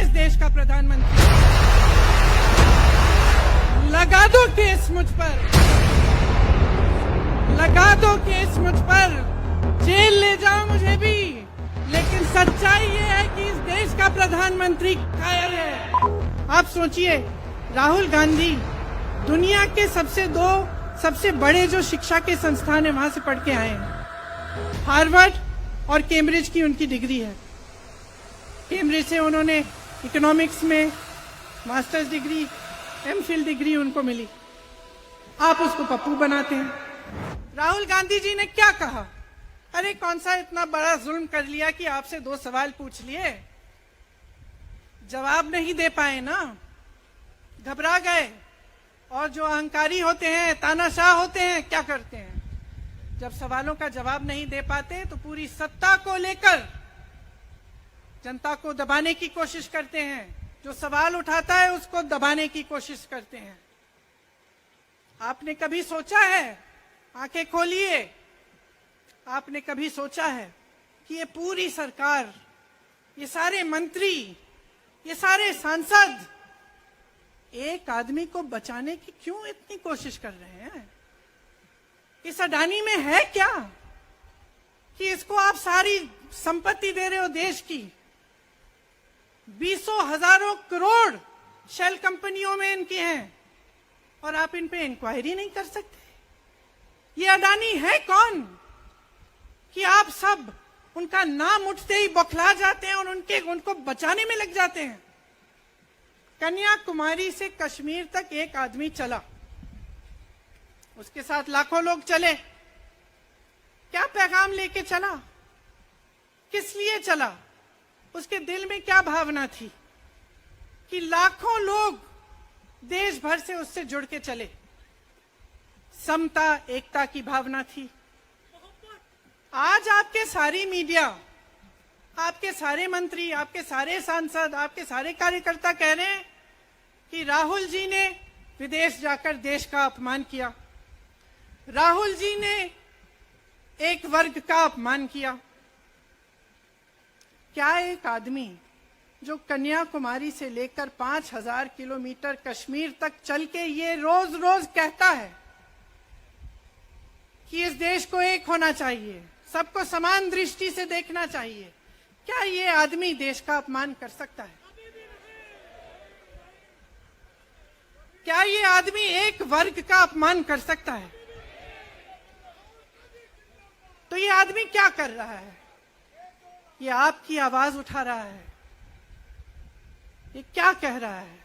इस देश का प्रधानमंत्री। लगा दो केस मुझ पर, लगा दो केस मुझ पर, जेल ले जाओ मुझे भी, लेकिन सच्चाई ये है कि इस देश का प्रधानमंत्री कायर है। आप सोचिए, राहुल गांधी दुनिया के सबसे बड़े जो शिक्षा के संस्थान है वहां से पढ़ के आए हैं। हार्वर्ड और कैम्ब्रिज की उनकी डिग्री है। कैम्ब्रिज से उन्होंने इकोनॉमिक्स में मास्टर्स डिग्री, एमफिल डिग्री उनको मिली। आप उसको पप्पू बनाते हैं। राहुल गांधी जी ने क्या कहा? अरे कौन सा इतना बड़ा जुल्म कर लिया कि आपसे 2 सवाल पूछ लिए, जवाब नहीं दे पाए ना, घबरा गए। और जो अहंकारी होते हैं, तानाशाह होते हैं, क्या करते हैं? जब सवालों का जवाब नहीं दे पाते तो पूरी सत्ता को लेकर जनता को दबाने की कोशिश करते हैं। जो सवाल उठाता है उसको दबाने की कोशिश करते हैं। आपने कभी सोचा है, आंखें खोलिए, आपने कभी सोचा है कि ये पूरी सरकार, ये सारे मंत्री, ये सारे सांसद एक आदमी को बचाने की क्यों इतनी कोशिश कर रहे हैं? इस अडानी में है क्या कि इसको आप सारी संपत्ति दे रहे हो देश की? 20 हजारों करोड़ शेल कंपनियों में इनके हैं और आप इन पे इंक्वायरी नहीं कर सकते। ये अडानी है कौन कि आप सब उनका नाम उठते ही बौखला जाते हैं और उनको बचाने में लग जाते हैं? कन्याकुमारी से कश्मीर तक एक आदमी चला, उसके साथ लाखों लोग चले। क्या पैगाम लेके चला? किस लिए चला? उसके दिल में क्या भावना थी कि लाखों लोग देश भर से उससे जुड़ के चले? समता, एकता की भावना थी। आज आपके सारी मीडिया, आपके सारे मंत्री, आपके सारे सांसद, आपके सारे कार्यकर्ता कह रहे हैं कि राहुल जी ने विदेश जाकर देश का अपमान किया, राहुल जी ने एक वर्ग का अपमान किया। क्या एक आदमी जो कन्याकुमारी से लेकर 5000 किलोमीटर कश्मीर तक चल के ये रोज रोज कहता है कि इस देश को एक होना चाहिए, सबको समान दृष्टि से देखना चाहिए, क्या ये आदमी देश का अपमान कर सकता है? क्या ये आदमी एक वर्ग का अपमान कर सकता है? तो ये आदमी क्या कर रहा है? ये आपकी आवाज उठा रहा है। ये क्या कह रहा है?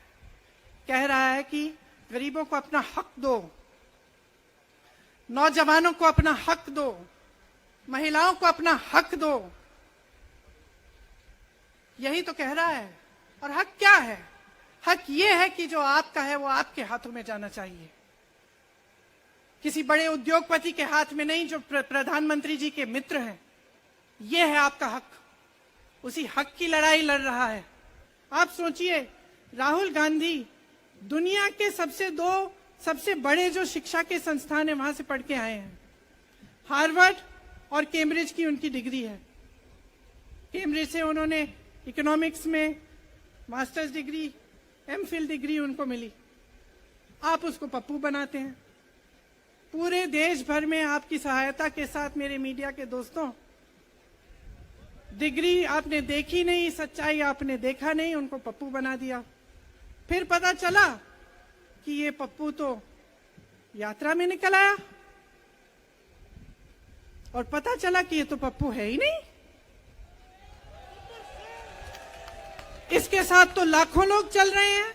कह रहा है कि गरीबों को अपना हक दो, नौजवानों को अपना हक दो, महिलाओं को अपना हक दो। यही तो कह रहा है। और हक क्या है? हक ये है कि जो आपका है वो आपके हाथों में जाना चाहिए, किसी बड़े उद्योगपति के हाथ में नहीं, जो प्रधानमंत्री जी के मित्र हैं। ये है आपका हक। उसी हक की लड़ाई लड़ रहा है। आप सोचिए, राहुल गांधी दुनिया के सबसे बड़े जो शिक्षा के संस्थान है वहां से पढ़ के आए हैं। हार्वर्ड और कैम्ब्रिज की उनकी डिग्री है। कैम्ब्रिज से उन्होंने इकोनॉमिक्स में मास्टर्स डिग्री, एमफिल डिग्री उनको मिली। आप उसको पप्पू बनाते हैं। पूरे देश भर में आपकी सहायता के साथ मेरे मीडिया के दोस्तों, डिग्री आपने देखी नहीं, सच्चाई आपने देखा नहीं, उनको पप्पू बना दिया। फिर पता चला कि ये पप्पू तो यात्रा में निकल आया और पता चला कि ये तो पप्पू है ही नहीं। इसके साथ तो लाखों लोग चल रहे हैं।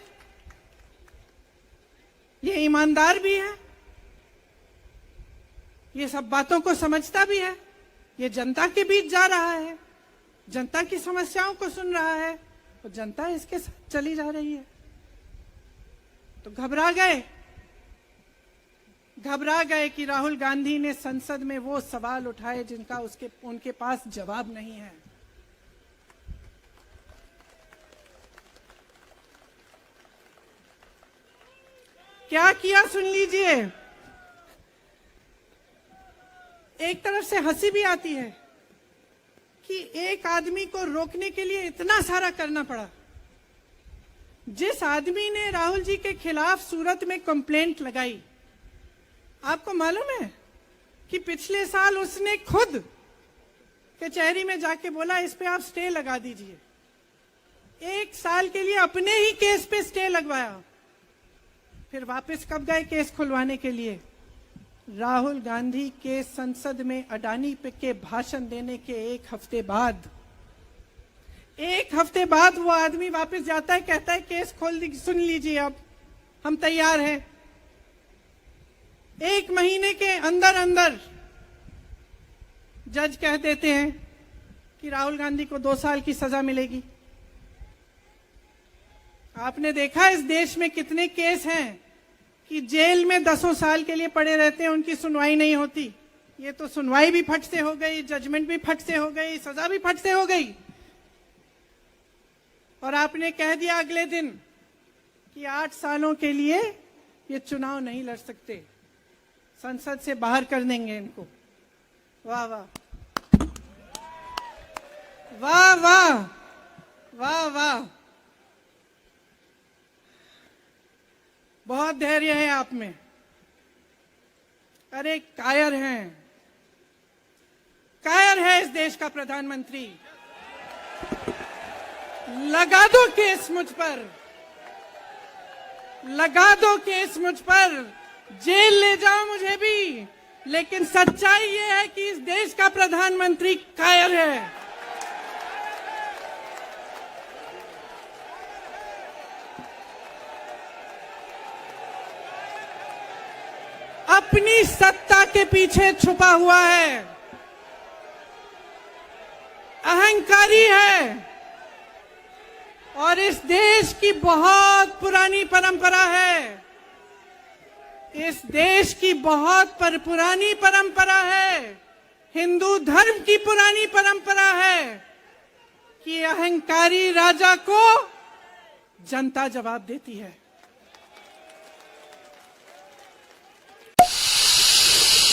ये ईमानदार भी है, ये सब बातों को समझता भी है, ये जनता के बीच जा रहा है, जनता की समस्याओं को सुन रहा है, तो जनता इसके साथ चली जा रही है। तो घबरा गए कि राहुल गांधी ने संसद में वो सवाल उठाए जिनका उनके पास जवाब नहीं है। क्या किया सुन लीजिए। एक तरफ से हंसी भी आती है कि एक आदमी को रोकने के लिए इतना सारा करना पड़ा। जिस आदमी ने राहुल जी के खिलाफ सूरत में कंप्लेंट लगाई, आपको मालूम है कि पिछले साल उसने खुद कचहरी में जाके बोला इस पे आप स्टे लगा दीजिए। 1 साल के लिए अपने ही केस पे स्टे लगवाया। फिर वापस कब गए केस खुलवाने के लिए? राहुल गांधी के संसद में अडानी पे के भाषण देने के 1 हफ्ते बाद। 1 हफ्ते बाद वो आदमी वापस जाता है, कहता है केस खोल दी, सुन लीजिए अब हम तैयार हैं। 1 महीने के अंदर अंदर जज कह देते हैं कि राहुल गांधी को 2 साल की सजा मिलेगी। आपने देखा इस देश में कितने केस हैं कि जेल में 10 साल के लिए पड़े रहते हैं, उनकी सुनवाई नहीं होती। ये तो सुनवाई भी फट से हो गई, जजमेंट भी फट से हो गई, सजा भी फट से हो गई। और आपने कह दिया अगले दिन कि 8 सालों के लिए ये चुनाव नहीं लड़ सकते, संसद से बाहर कर देंगे इनको। वाह वाह वाह वाह वाह वाह, बहुत धैर्य है आप में। अरे कायर हैं, कायर है इस देश का प्रधानमंत्री। लगा दो केस मुझ पर, लगा दो केस मुझ पर, जेल ले जाओ मुझे भी, लेकिन सच्चाई ये है कि इस देश का प्रधानमंत्री कायर है। अपनी सत्ता के पीछे छुपा हुआ है, अहंकारी है। और इस देश की बहुत पुरानी परंपरा है, इस देश की बहुत पुरानी परंपरा है, हिंदू धर्म की पुरानी परंपरा है कि अहंकारी राजा को जनता जवाब देती है।